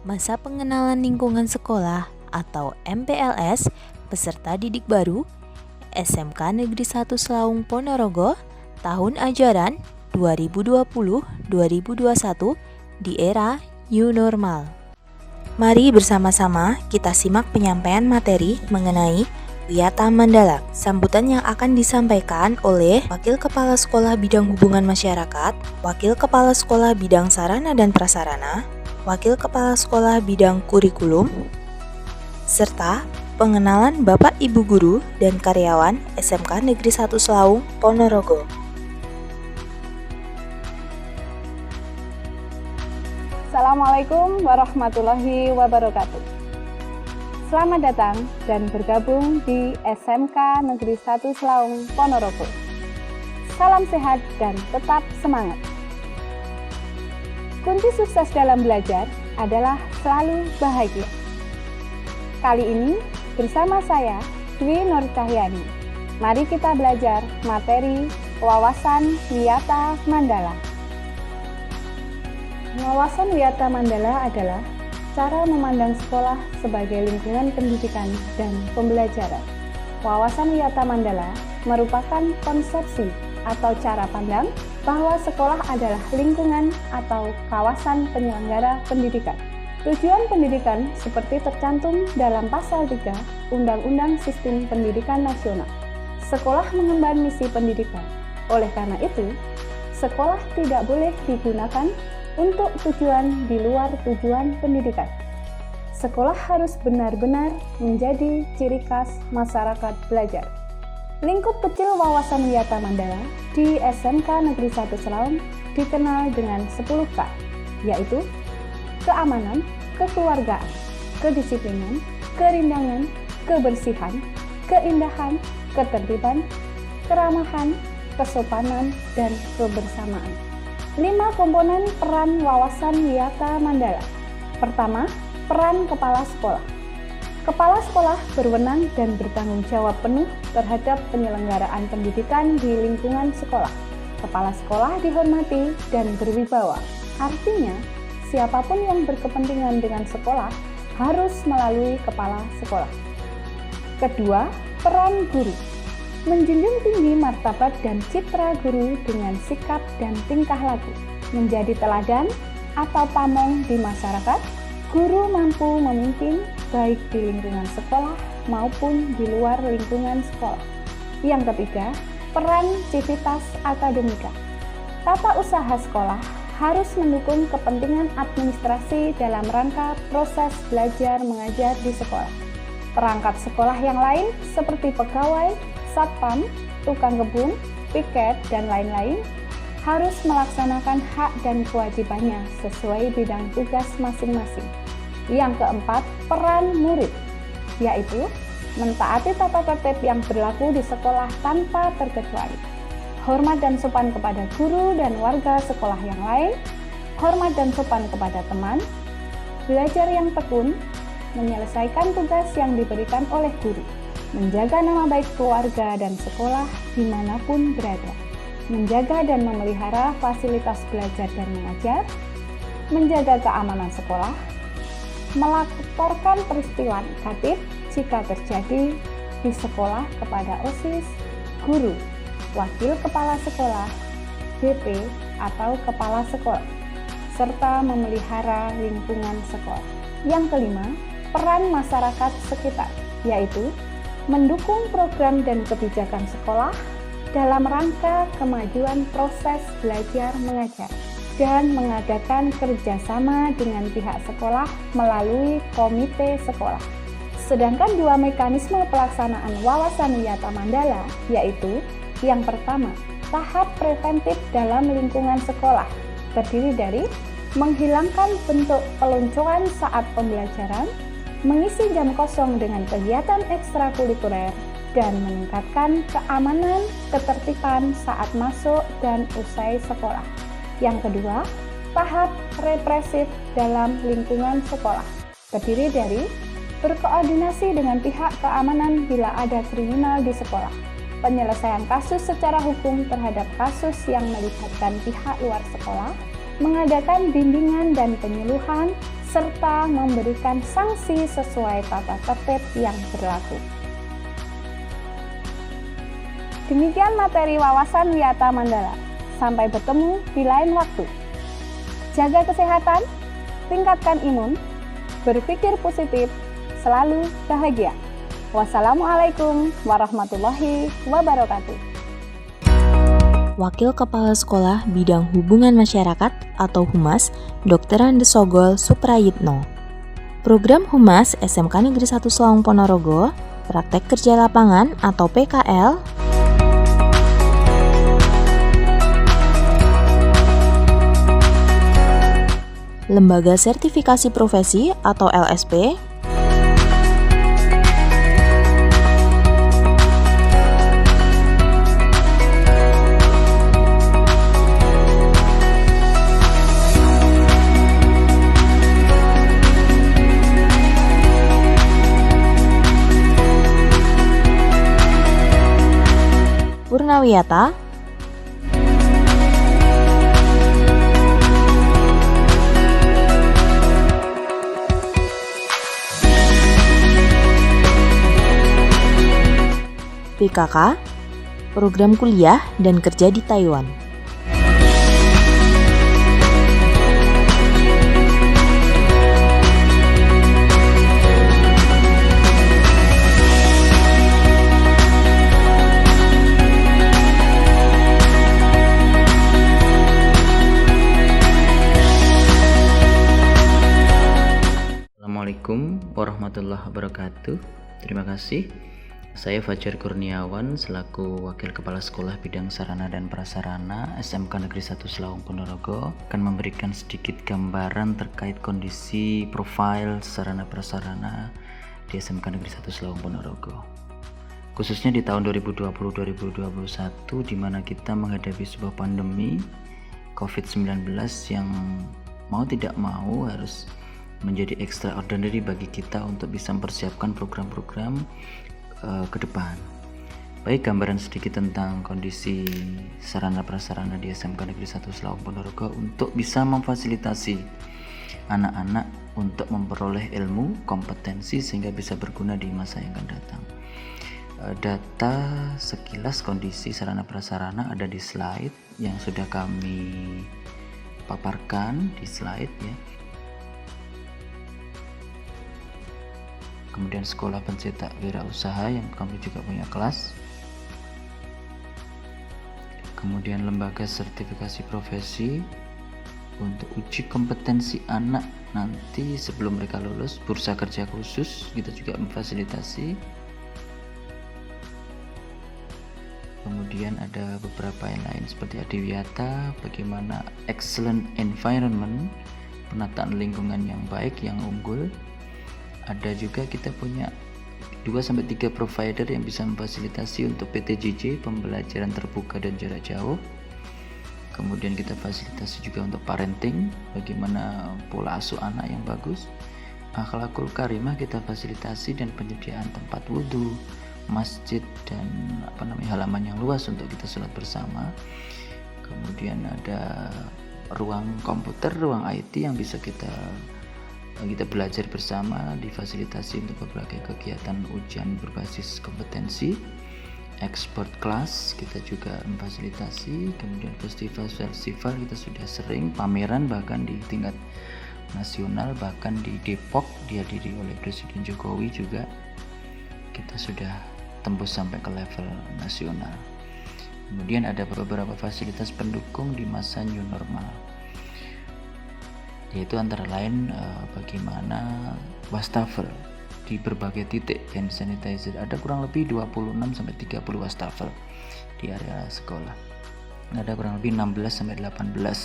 Masa pengenalan lingkungan sekolah atau MPLS peserta didik baru SMK Negeri 1 Selaung Ponorogo tahun ajaran 2020-2021 di era New Normal. Mari bersama-sama kita simak penyampaian materi mengenai Wiyata Mandala. Sambutan yang akan disampaikan oleh Wakil Kepala Sekolah Bidang Hubungan Masyarakat, Wakil Kepala Sekolah Bidang Sarana dan Prasarana, Wakil Kepala Sekolah Bidang Kurikulum, serta pengenalan Bapak Ibu Guru dan karyawan SMK Negeri 1 Selaung Ponorogo. Assalamualaikum warahmatullahi wabarakatuh. Selamat datang dan bergabung di SMK Negeri 1 Selaung Ponorogo. Salam sehat dan tetap semangat. Kunci sukses dalam belajar adalah selalu bahagia. Kali ini bersama saya, Dwi Nur Cahyani. Mari kita belajar materi Wawasan Wiyata Mandala. Wawasan Wiyata Mandala adalah cara memandang sekolah sebagai lingkungan pendidikan dan pembelajaran. Wawasan Wiyata Mandala merupakan konsepsi atau cara pandang bahwa sekolah adalah lingkungan atau kawasan penyelenggara pendidikan. Tujuan pendidikan seperti tercantum dalam pasal 3 Undang-Undang Sistem Pendidikan Nasional. Sekolah mengemban misi pendidikan. Oleh karena itu, sekolah tidak boleh digunakan untuk tujuan di luar tujuan pendidikan. Sekolah harus benar-benar menjadi ciri khas masyarakat belajar. Lingkup kecil Wawasan Wiyata Mandala di SMK Negeri 1 Selaung dikenal dengan 10K, yaitu keamanan, kekeluargaan, kedisiplinan, kerindangan, kebersihan, keindahan, ketertiban, keramahan, kesopanan, dan kebersamaan. 5 komponen peran Wawasan Wiyata Mandala. Pertama, peran kepala sekolah. Kepala sekolah berwenang dan bertanggung jawab penuh terhadap penyelenggaraan pendidikan di lingkungan sekolah. Kepala sekolah dihormati dan berwibawa. Artinya, siapapun yang berkepentingan dengan sekolah harus melalui kepala sekolah. Kedua, peran guru. Menjunjung tinggi martabat dan citra guru dengan sikap dan tingkah laku. Menjadi teladan atau pamong di masyarakat, guru mampu memimpin baik di lingkungan sekolah maupun di luar lingkungan sekolah. Yang ketiga, peran civitas akademika. Tata usaha sekolah harus mendukung kepentingan administrasi dalam rangka proses belajar mengajar di sekolah. Perangkat sekolah yang lain seperti pegawai, satpam, tukang kebun, piket, dan lain-lain harus melaksanakan hak dan kewajibannya sesuai bidang tugas masing-masing. Yang keempat, peran murid, yaitu mentaati tata tertib yang berlaku di sekolah tanpa terkecuali. Hormat dan sopan kepada guru dan warga sekolah yang lain, hormat dan sopan kepada teman, belajar yang tekun, menyelesaikan tugas yang diberikan oleh guru, menjaga nama baik keluarga dan sekolah dimanapun berada, menjaga dan memelihara fasilitas belajar dan mengajar, menjaga keamanan sekolah, melaporkan peristiwa negatif jika terjadi di sekolah kepada OSIS, guru, wakil kepala sekolah, BP atau kepala sekolah, serta memelihara lingkungan sekolah. Yang kelima, peran masyarakat sekitar, yaitu mendukung program dan kebijakan sekolah dalam rangka kemajuan proses belajar mengajar dan mengadakan kerjasama dengan pihak sekolah melalui komite sekolah. Sedangkan 2 mekanisme pelaksanaan Wawasan Wiyata Mandala, yaitu yang pertama, tahap preventif dalam lingkungan sekolah, terdiri dari menghilangkan bentuk peluncuran saat pembelajaran, mengisi jam kosong dengan kegiatan ekstrakurikuler, dan meningkatkan keamanan, ketertiban saat masuk dan usai sekolah. Yang kedua, tahap represif dalam lingkungan sekolah, terdiri dari berkoordinasi dengan pihak keamanan bila ada kriminal di sekolah, penyelesaian kasus secara hukum terhadap kasus yang melibatkan pihak luar sekolah, mengadakan bimbingan dan penyuluhan, serta memberikan sanksi sesuai tata tertib yang berlaku. Demikian materi wawasan Wiyata Mandala. Sampai bertemu di lain waktu. Jaga kesehatan, tingkatkan imun, berpikir positif, selalu bahagia. Wassalamualaikum warahmatullahi wabarakatuh. Wakil Kepala Sekolah Bidang Hubungan Masyarakat atau Humas, Dr. Andes Sogol Suprayitno. Program Humas SMK Negeri 1 Selawung Ponorogo, Praktek Kerja Lapangan atau PKL, Lembaga Sertifikasi Profesi atau LSP, Purnawiyata, PKK, Program Kuliah dan Kerja di Taiwan. Assalamualaikum warahmatullahi wabarakatuh. Terima kasih. Saya Fajar Kurniawan selaku Wakil Kepala Sekolah Bidang Sarana dan Prasarana SMK Negeri 1 Selawung Ponorogo akan memberikan sedikit gambaran terkait kondisi profil sarana prasarana di SMK Negeri 1 Selawung Ponorogo. Khususnya di tahun 2020-2021 di mana kita menghadapi sebuah pandemi COVID-19 yang mau tidak mau harus menjadi extraordinary bagi kita untuk bisa mempersiapkan program-program ke depan. Baik, gambaran sedikit tentang kondisi sarana prasarana di SMK Negeri 1 Selawung Ponorogo untuk bisa memfasilitasi anak-anak untuk memperoleh ilmu, kompetensi sehingga bisa berguna di masa yang akan datang. Data sekilas kondisi sarana prasarana ada di slide yang sudah kami paparkan di slide ya. Kemudian sekolah pencetak wirausaha yang kami juga punya kelas. Kemudian lembaga sertifikasi profesi untuk uji kompetensi anak nanti sebelum mereka lulus, bursa kerja khusus kita juga memfasilitasi. Kemudian ada beberapa yang lain seperti Adiwiyata, bagaimana excellent environment, penataan lingkungan yang baik, yang unggul. Ada juga kita punya 2-3 provider yang bisa memfasilitasi untuk PTJJ, pembelajaran terbuka dan jarak jauh. Kemudian kita fasilitasi juga untuk parenting, bagaimana pola asuh anak yang bagus. Akhlakul karimah kita fasilitasi dan penyediaan tempat wudhu, masjid dan halaman yang luas untuk kita sholat bersama. Kemudian ada ruang komputer, ruang IT yang bisa kita belajar bersama, difasilitasi untuk berbagai kegiatan ujian berbasis kompetensi. Expert class kita juga memfasilitasi. Kemudian festival kita sudah sering, pameran bahkan di tingkat nasional, bahkan di Depok dihadiri oleh Presiden Jokowi juga kita sudah tembus sampai ke level nasional. Kemudian ada beberapa fasilitas pendukung di masa new normal, yaitu antara lain bagaimana wastafel di berbagai titik, hand sanitizer ada kurang lebih 26-30 wastafel di area sekolah. Ada kurang lebih 16-18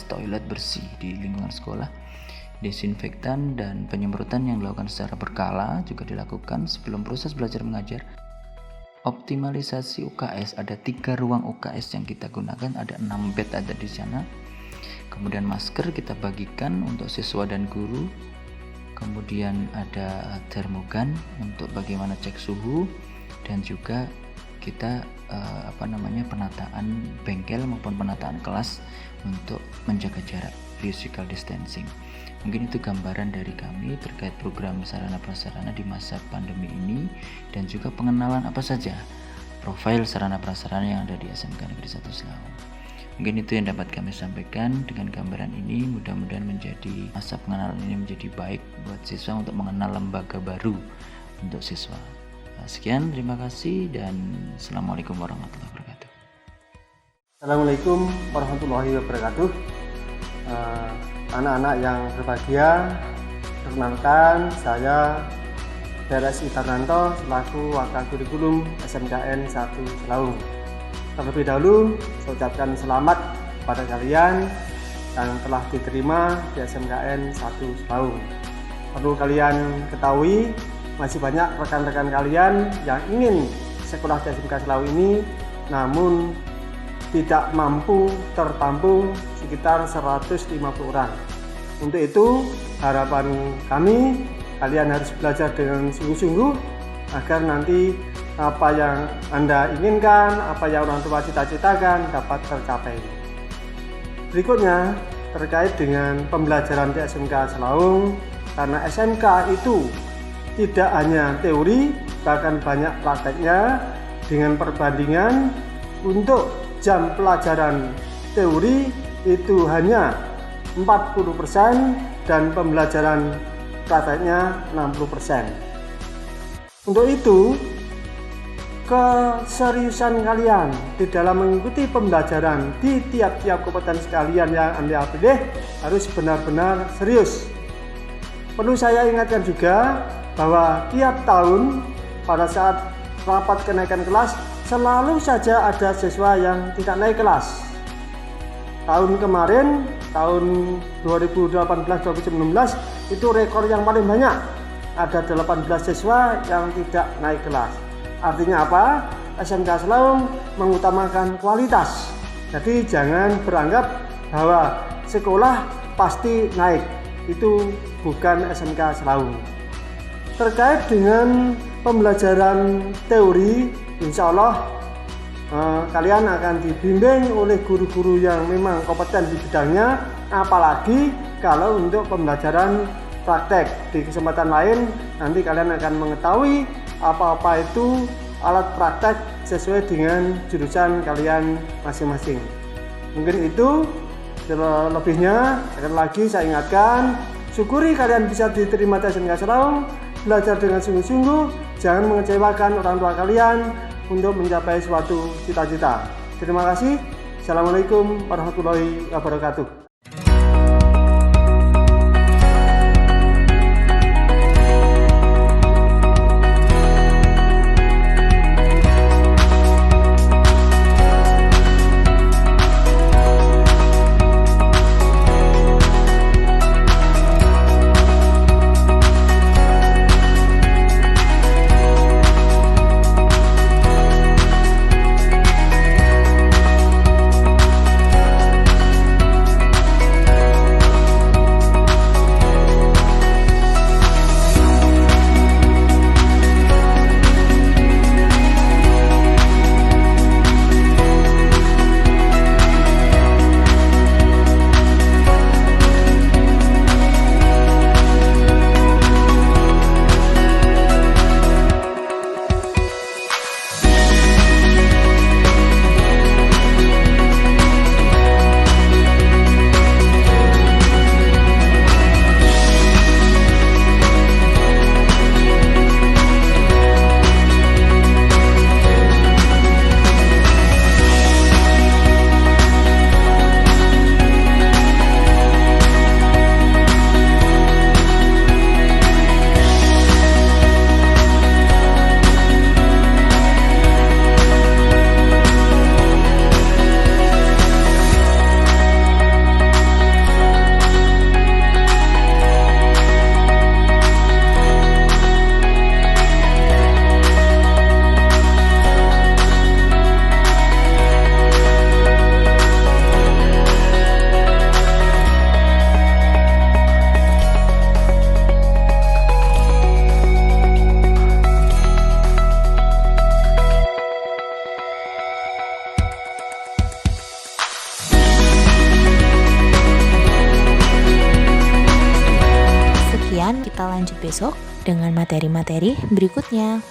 toilet bersih di lingkungan sekolah. Desinfektan dan penyemprotan yang dilakukan secara berkala juga dilakukan sebelum proses belajar mengajar. Optimalisasi UKS, ada 3 ruang UKS yang kita gunakan, ada 6 bed ada di sana. Kemudian masker kita bagikan untuk siswa dan guru. Kemudian ada termogan untuk bagaimana cek suhu, dan juga kita penataan bengkel maupun penataan kelas untuk menjaga jarak, physical distancing. Mungkin itu gambaran dari kami terkait program sarana prasarana di masa pandemi ini, dan juga pengenalan apa saja profil sarana prasarana yang ada di SMK Negeri 1 Selawung. Mungkin itu yang dapat kami sampaikan dengan gambaran ini. Mudah-mudahan menjadi masa pengenalan ini menjadi baik buat siswa untuk mengenal lembaga baru untuk siswa. Sekian, terima kasih, dan Assalamualaikum warahmatullahi wabarakatuh. Assalamualaikum warahmatullahi wabarakatuh. Anak-anak yang berbahagia, perkenalkan saya Beres Itarnanto selaku Wakil Kurikulum SMKN 1 Selawung. Terlebih dahulu saya ucapkan selamat kepada kalian yang telah diterima di SMKN 1 Selawung. Perlu kalian ketahui, masih banyak rekan-rekan kalian yang ingin sekolah di SMK Selawung ini namun tidak mampu tertampung sekitar 150 orang. Untuk itu, harapan kami, kalian harus belajar dengan sungguh-sungguh agar nanti apa yang Anda inginkan, apa yang orang tua cita-citakan dapat tercapai. Berikutnya, terkait dengan pembelajaran di SMK Selawung, karena SMK itu tidak hanya teori, bahkan banyak prakteknya. Dengan perbandingan untuk jam pelajaran teori itu hanya 40% dan pembelajaran prakteknya 60%. Untuk itu, keseriusan kalian di dalam mengikuti pembelajaran di tiap-tiap kompetensi kalian yang Anda pilih harus benar-benar serius. Perlu saya ingatkan juga bahwa tiap tahun pada saat rapat kenaikan kelas selalu saja ada siswa yang tidak naik kelas. Tahun kemarin, tahun 2018-2019 itu rekor yang paling banyak. Ada 18 siswa yang tidak naik kelas. Artinya apa? SMK Selawung mengutamakan kualitas. Jadi jangan beranggap bahwa sekolah pasti naik. Itu bukan SMK Selawung. Terkait dengan pembelajaran teori, insya Allah kalian akan dibimbing oleh guru-guru yang memang kompeten di bidangnya, apalagi kalau untuk pembelajaran praktek. Di kesempatan lain nanti kalian akan mengetahui apa-apa itu alat praktek sesuai dengan jurusan kalian masing-masing. Mungkin itu, lebihnya sekali lagi saya ingatkan, syukuri kalian bisa diterima di SMK Selawung. Belajar dengan sungguh-sungguh, jangan mengecewakan orang tua kalian untuk mencapai suatu cita-cita. Terima kasih. Assalamualaikum warahmatullahi wabarakatuh. Sekian, kita lanjut besok dengan materi-materi berikutnya.